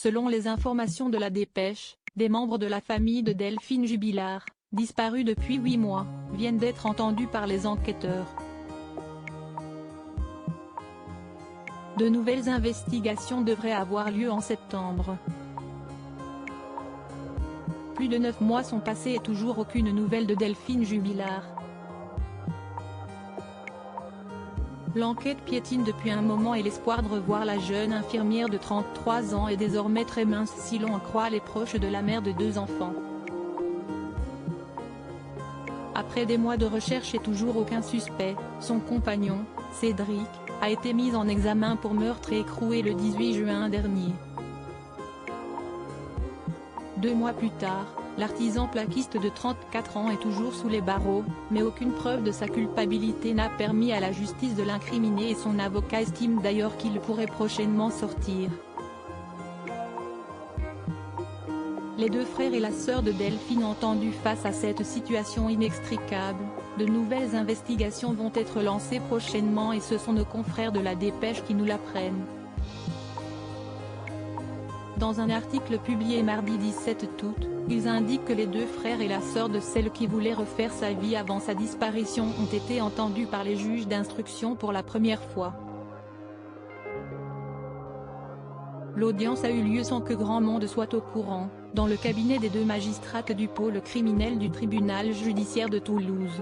Selon les informations de la Dépêche, des membres de la famille de Delphine Jubilard, disparue depuis 8 mois, viennent d'être entendus par les enquêteurs. De nouvelles investigations devraient avoir lieu en septembre. Plus de 9 mois sont passés et toujours aucune nouvelle de Delphine Jubilard. L'enquête piétine depuis un moment et l'espoir de revoir la jeune infirmière de 33 ans est désormais très mince si l'on en croit les proches de la mère de 2 enfants. Après des mois de recherche et toujours aucun suspect, son compagnon, Cédric, a été mis en examen pour meurtre et écroué le 18 juin dernier. 2 mois plus tard, l'artisan plaquiste de 34 ans est toujours sous les barreaux, mais aucune preuve de sa culpabilité n'a permis à la justice de l'incriminer et son avocat estime d'ailleurs qu'il pourrait prochainement sortir. Les 2 frères et la sœur de Delphine entendus face à cette situation inextricable, de nouvelles investigations vont être lancées prochainement et ce sont nos confrères de la Dépêche qui nous l'apprennent. Dans un article publié mardi 17 août, ils indiquent que les 2 frères et la sœur de celle qui voulait refaire sa vie avant sa disparition ont été entendus par les juges d'instruction pour la première fois. L'audience a eu lieu sans que grand monde soit au courant, dans le cabinet des 2 magistrates du pôle criminel du tribunal judiciaire de Toulouse.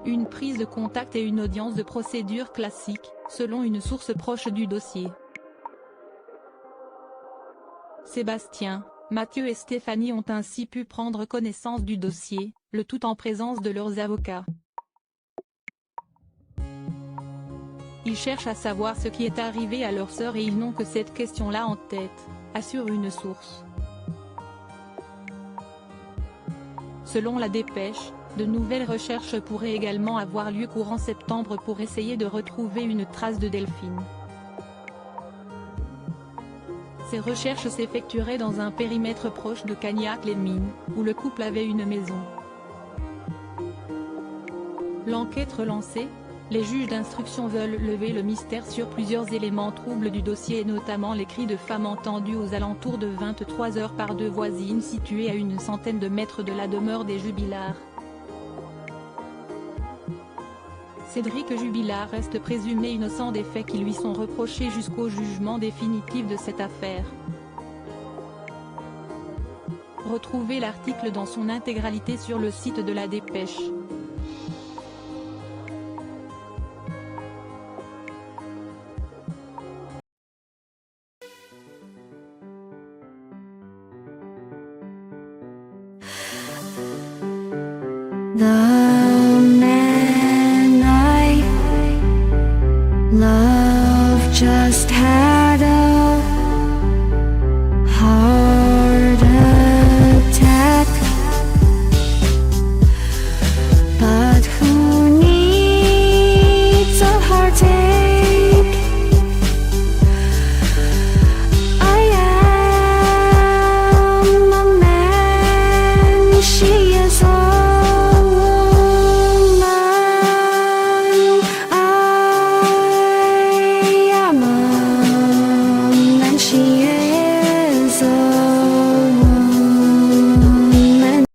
Une prise de contact et une audience de procédure classique, selon une source proche du dossier. Sébastien, Mathieu et Stéphanie ont ainsi pu prendre connaissance du dossier, le tout en présence de leurs avocats. Ils cherchent à savoir ce qui est arrivé à leur sœur et ils n'ont que cette question-là en tête, assure une source. Selon la Dépêche, de nouvelles recherches pourraient également avoir lieu courant septembre pour essayer de retrouver une trace de Delphine. Ces recherches s'effectueraient dans un périmètre proche de Cagnac-les-Mines, où le couple avait une maison. L'enquête relancée, les juges d'instruction veulent lever le mystère sur plusieurs éléments troubles du dossier et notamment les cris de femmes entendus aux alentours de 23 h par 2 voisines situées à une centaine de mètres de la demeure des Jubilard. Cédric Jubilard reste présumé innocent des faits qui lui sont reprochés jusqu'au jugement définitif de cette affaire. Retrouvez l'article dans son intégralité sur le site de la Dépêche. The man I love just had a heart attack, but who needs a heartache? I am a man she